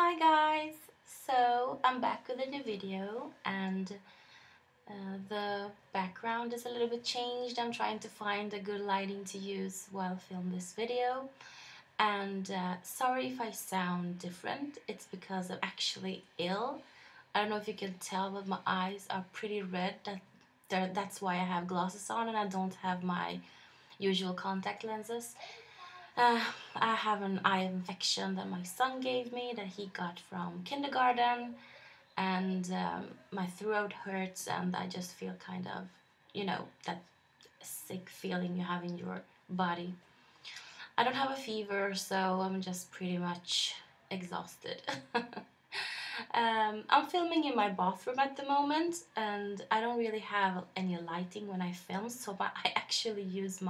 Hi guys! So I'm back with a new video and the background is a little bit changed. I'm trying to find a good lighting to use while filming this video. And sorry if I sound different, it's because I'm actually ill. I don't know if you can tell, but my eyes are pretty red. That's why I have glasses on and I don't have my usual contact lenses. Uh, I have an eye infection that my son gave me that he got from kindergarten, and my throat hurts, and I just feel kind of, that sick feeling you have in your body. I don't have a fever, so I'm just pretty much exhausted. I'm filming in my bathroom at the moment, and I don't really have any lighting when I film, so I actually use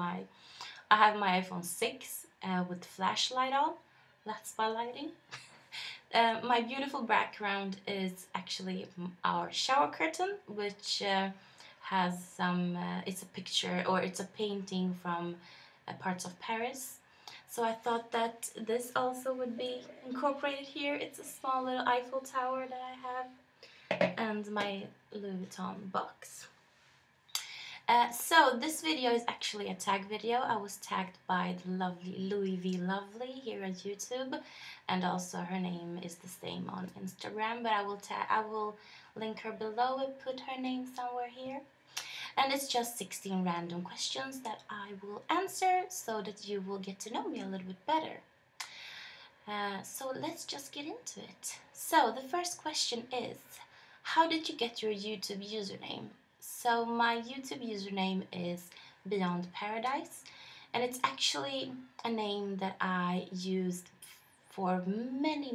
I have my iPhone 6 with flashlight on. That's my lighting. My beautiful background is actually our shower curtain, which has it's a picture or it's a painting from parts of Paris. So I thought that this also would be incorporated here. It's a small little Eiffel Tower that I have and my Louis Vuitton box. So this video is actually a tag video. I was tagged by the lovely Louis V Lovely here on YouTube, and also her name is the same on Instagram, but I will link her below and put her name somewhere here. And it's just 16 random questions that I will answer so that you will get to know me a little bit better. So let's just get into it. So the first question is, how did you get your YouTube username? So my YouTube username is Beyond Paradise, and it's actually a name that I used for many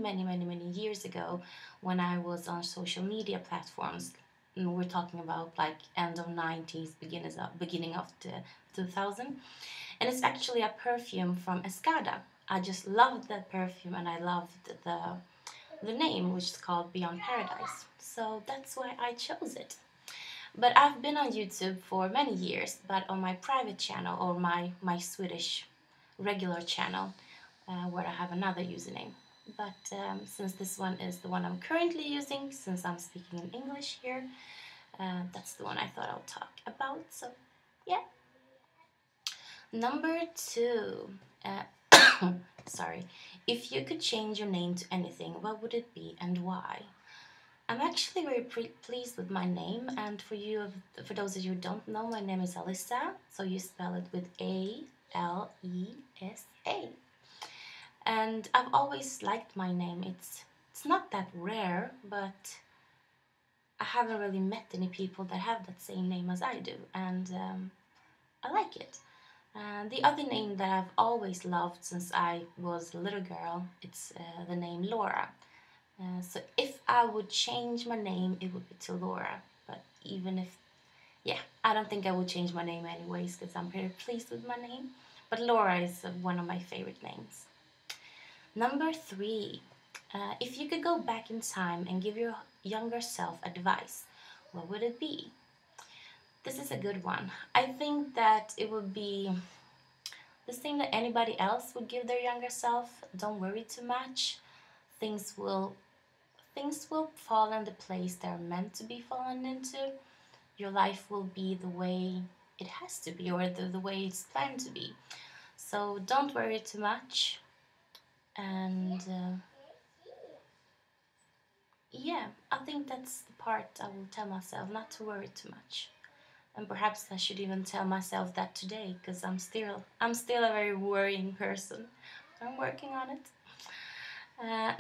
years ago when I was on social media platforms. And we're talking about like end of 90s, beginning of the 2000. And it's actually a perfume from Escada. I just loved that perfume and I loved the name, which is called Beyond Paradise. So that's why I chose it. But I've been on YouTube for many years, but on my private channel or my Swedish regular channel, where I have another username. But since this one is the one I'm currently using, since I'm speaking in English here, that's the one I thought I'll talk about. So yeah. Number 2. Sorry. If you could change your name to anything, what would it be and why? I'm actually very pleased with my name, and for those of you who don't know, my name is Alisa, so you spell it with A-L-E-S-A. And I've always liked my name. It's not that rare, but I haven't really met any people that have that same name as I do, and I like it. The other name that I've always loved since I was a little girl, it's the name Laura. So if I would change my name, it would be to Laura. But even if, yeah, I don't think I would change my name anyways because I'm pretty pleased with my name. But Laura is one of my favorite names. Number 3. If you could go back in time and give your younger self advice, what would it be? This is a good one. I think that it would be the same that anybody else would give their younger self. Don't worry too much. Things will fall into place they're meant to be fallen into. Your life will be the way it has to be, or the way it's planned to be. So don't worry too much. And yeah, I think that's the part I will tell myself, not to worry too much. And perhaps I should even tell myself that today, because I'm still a very worrying person. I'm working on it.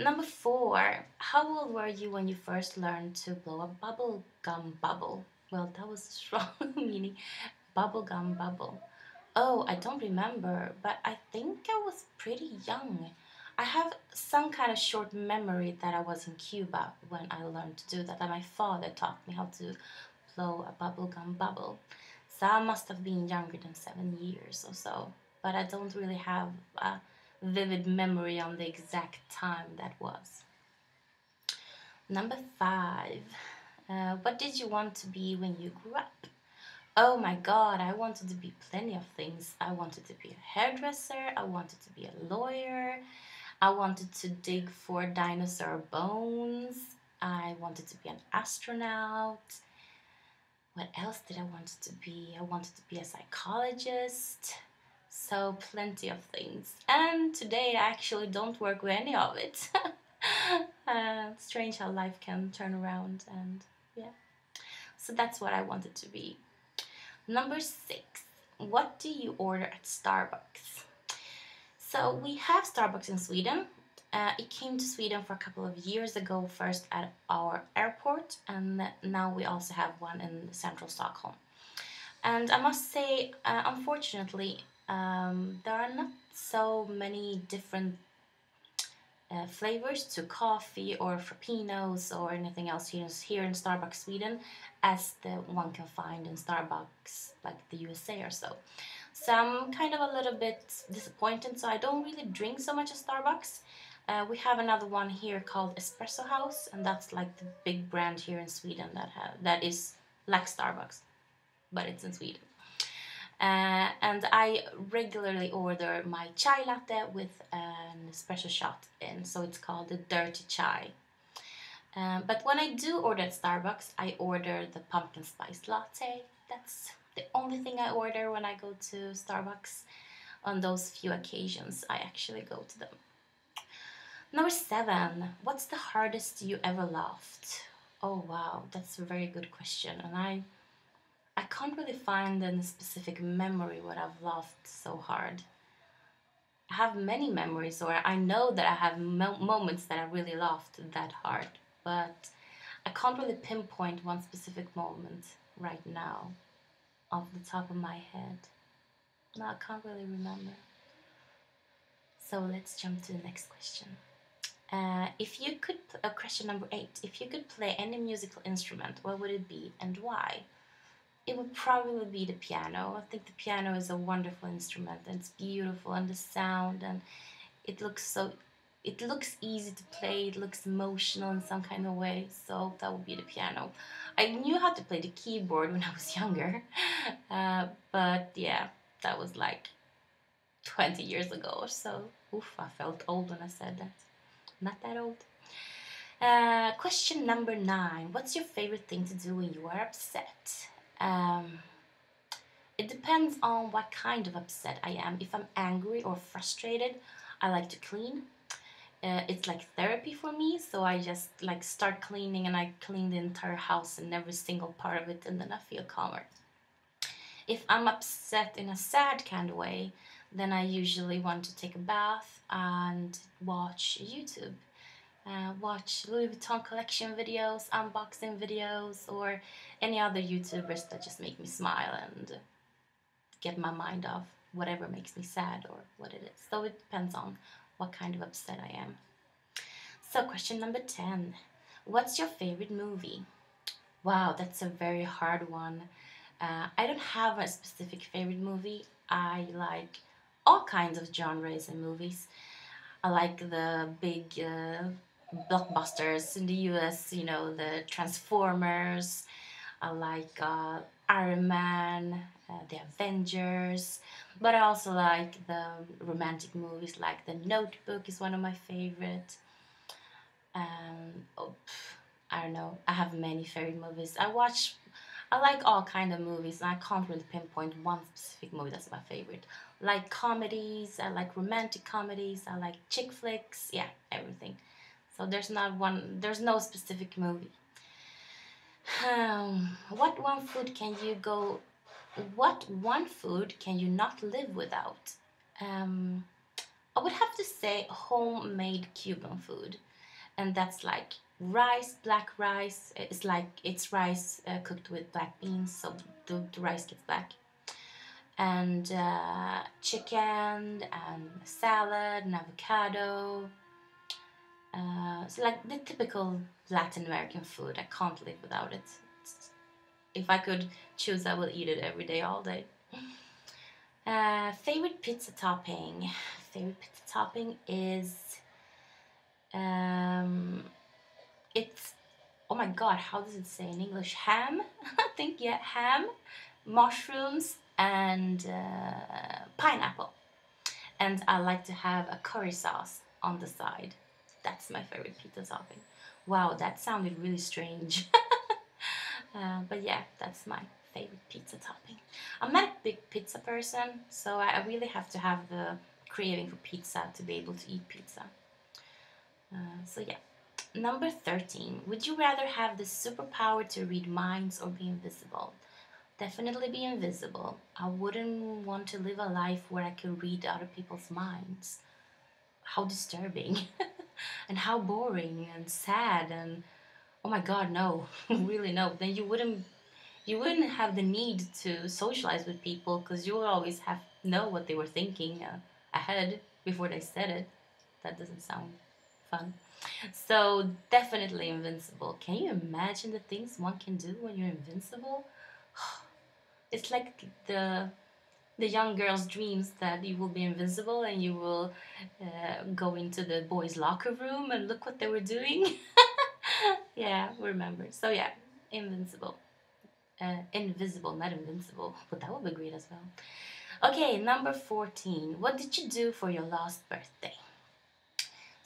Number 4. How old were you when you first learned to blow a bubble gum bubble? Well, that was a strong meaning. Bubble gum bubble. Oh, I don't remember, but I think I was pretty young. I have some kind of short memory that I was in Cuba when I learned to do that, and my father taught me how to blow a bubble gum bubble. So I must have been younger than 7 years or so, but I don't really have a vivid memory on the exact time that was. Number 5. What did you want to be when you grew up? Oh my god, I wanted to be plenty of things. I wanted to be a hairdresser, I wanted to be a lawyer, I wanted to dig for dinosaur bones. I wanted to be an astronaut. What else did I want to be? I wanted to be a psychologist. So plenty of things. And today I actually don't work with any of it. Strange how life can turn around, and yeah. So that's what I wanted to be. Number 6. What do you order at Starbucks? So we have Starbucks in Sweden. It came to Sweden for a couple of years ago, first at our airport, and now we also have one in central Stockholm. And I must say, unfortunately, there are not so many different flavors to coffee or frappuccinos or anything else here in Starbucks Sweden as the one can find in Starbucks like the USA or so. So I'm kind of a little bit disappointed, so I don't really drink so much at Starbucks. We have another one here called Espresso House, and that's like the big brand here in Sweden that is like Starbucks, but it's in Sweden. And I regularly order my chai latte with an espresso shot in, so it's called the dirty chai. But when I do order at Starbucks, I order the pumpkin spice latte. That's the only thing I order when I go to Starbucks. On those few occasions, I actually go to them. Number 7. What's the hardest you ever laughed? Oh wow, that's a very good question, and I can't really find any specific memory what I've laughed so hard. I have many memories, or I know that I have moments that I really laughed that hard, but I can't really pinpoint one specific moment right now off the top of my head. No, I can't really remember. So let's jump to the next question. If you could, question number 8, if you could play any musical instrument, what would it be and why? It would probably be the piano. I think the piano is a wonderful instrument, and it's beautiful, and the sound, and it looks easy to play, it looks emotional in some kind of way, so that would be the piano. I knew how to play the keyboard when I was younger, but yeah, that was like 20 years ago or so. Oof, I felt old when I said that. Not that old. Question number 9. What's your favorite thing to do when you are upset? It depends on what kind of upset I am. If I'm angry or frustrated, I like to clean. It's like therapy for me, so I just like start cleaning, and I clean the entire house and every single part of it, and then I feel calmer. If I'm upset in a sad kind of way, then I usually want to take a bath and watch YouTube. Watch Louis Vuitton collection videos, unboxing videos, or any other YouTubers that just make me smile and get my mind off whatever makes me sad or what it is. So it depends on what kind of upset I am. So question number 10. What's your favorite movie? Wow, that's a very hard one. I don't have a specific favorite movie. I like all kinds of genres and movies. I like the big blockbusters in the US, the Transformers. I like Iron Man, the Avengers, but I also like the romantic movies, like The Notebook is one of my favorite. Oh, I don't know. I have many favorite movies. I like all kind of movies, and I can't really pinpoint one specific movie that's my favorite. Like comedies, I like romantic comedies, I like chick flicks, yeah, everything. So there's no specific movie. What one food can you go? What one food can you not live without? Um, I would have to say homemade Cuban food, and that's like rice, black rice. It's rice cooked with black beans, so the rice gets black, and chicken and salad and avocado. So like the typical Latin American food. I can't live without it. If I could choose, I will eat it every day, all day. Favorite pizza topping. Favorite pizza topping is it's, oh my god, how does it say in English? Ham. I think, yeah, ham, mushrooms, and pineapple. And I like to have a curry sauce on the side. That's my favorite pizza topping. Wow, that sounded really strange. But yeah, that's my favorite pizza topping. I'm not a big pizza person, so I really have to have the craving for pizza to be able to eat pizza. So yeah. Number 13. Would you rather have the superpower to read minds or be invisible? Definitely be invisible. I wouldn't want to live a life where I can read other people's minds. How disturbing. And how boring and sad and oh my god, no. Really no. Then you wouldn't have the need to socialize with people because you would always have know what they were thinking ahead before they said it. That doesn't sound fun. So definitely invincible. Can you imagine the things one can do when you're invincible? It's like the young girl's dreams that you will be invincible and you will go into the boys' locker room and look what they were doing. Yeah, remember. So yeah, invincible. Invisible, not invincible. But that would be great as well. Okay, number 14. What did you do for your last birthday?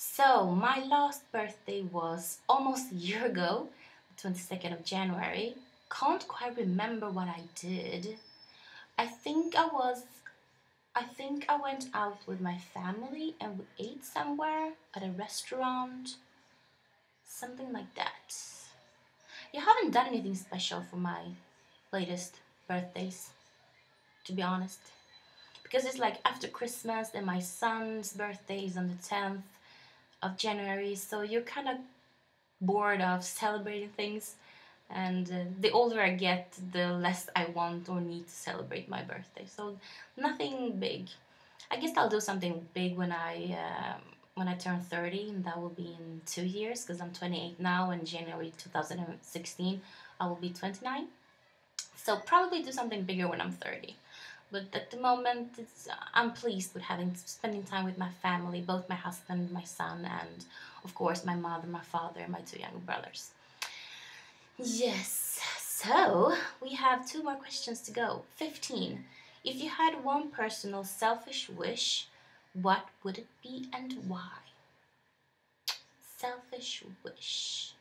So, my last birthday was almost a year ago, the 22nd of January. Can't quite remember what I did. I think I was I think I went out with my family and we ate somewhere at a restaurant, something like that. I haven't done anything special for my latest birthdays, to be honest. Because it's like after Christmas and my son's birthday is on the 10th of January, so you're kind of bored of celebrating things. And the older I get, the less I want or need to celebrate my birthday. So nothing big. I guess I'll do something big when I turn 30, and that will be in 2 years because I'm 28 now. In January 2016, I will be 29. So probably do something bigger when I'm 30. But at the moment, I'm pleased with spending time with my family, both my husband, my son, and of course my mother, my father, and my two younger brothers. Yes, so we have 2 more questions to go. 15. If you had one personal selfish wish, what would it be and why? Selfish wish.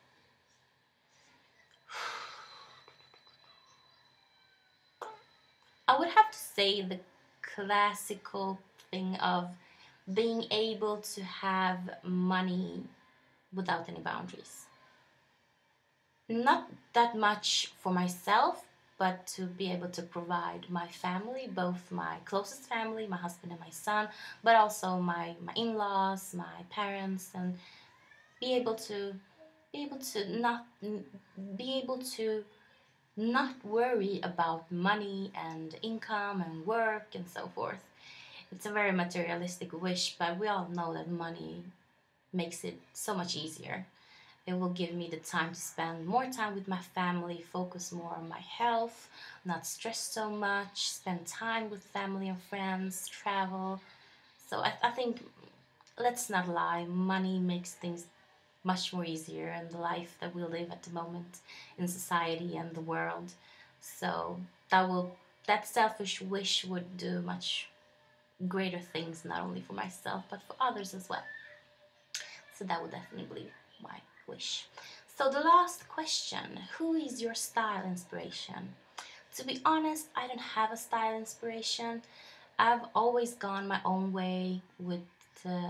I would have to say the classical thing of being able to have money without any boundaries. Not that much for myself, but to be able to provide my family, both my closest family, my husband and my son, but also my in-laws, my parents, and be able to be able to not worry about money and income and work and so forth. It's a very materialistic wish, but we all know that money makes it so much easier. It will give me the time to spend more time with my family, focus more on my health, not stress so much, spend time with family and friends, travel. So I think, let's not lie, money makes things much more easier in the life that we live at the moment in society and the world. So that selfish wish would do much greater things, not only for myself but for others as well. So that would definitely be my wish. So the last question, who is your style inspiration? To be honest, I don't have a style inspiration. I've always gone my own way with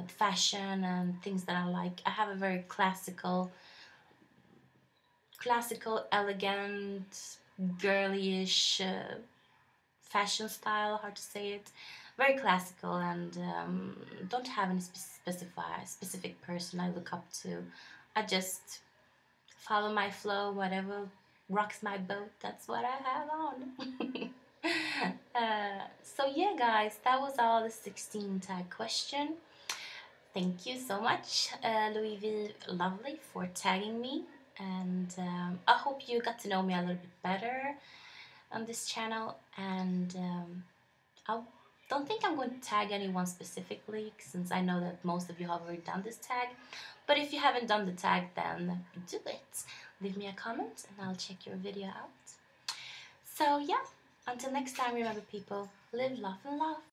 fashion and things that I like. I have a very classical, elegant, girlyish fashion style, hard to say it. Very classical, and don't have any specific person I look up to. I just follow my flow, whatever rocks my boat, that's what I have on. So yeah, guys, that was all the 16 tag question. Thank you so much, Louis V Lovely, for tagging me, and I hope you got to know me a little bit better on this channel. And I don't think I'm going to tag anyone specifically, since I know that most of you have already done this tag. But if you haven't done the tag, then do it. Leave me a comment and I'll check your video out. So yeah, until next time, remember people, live, laugh and love.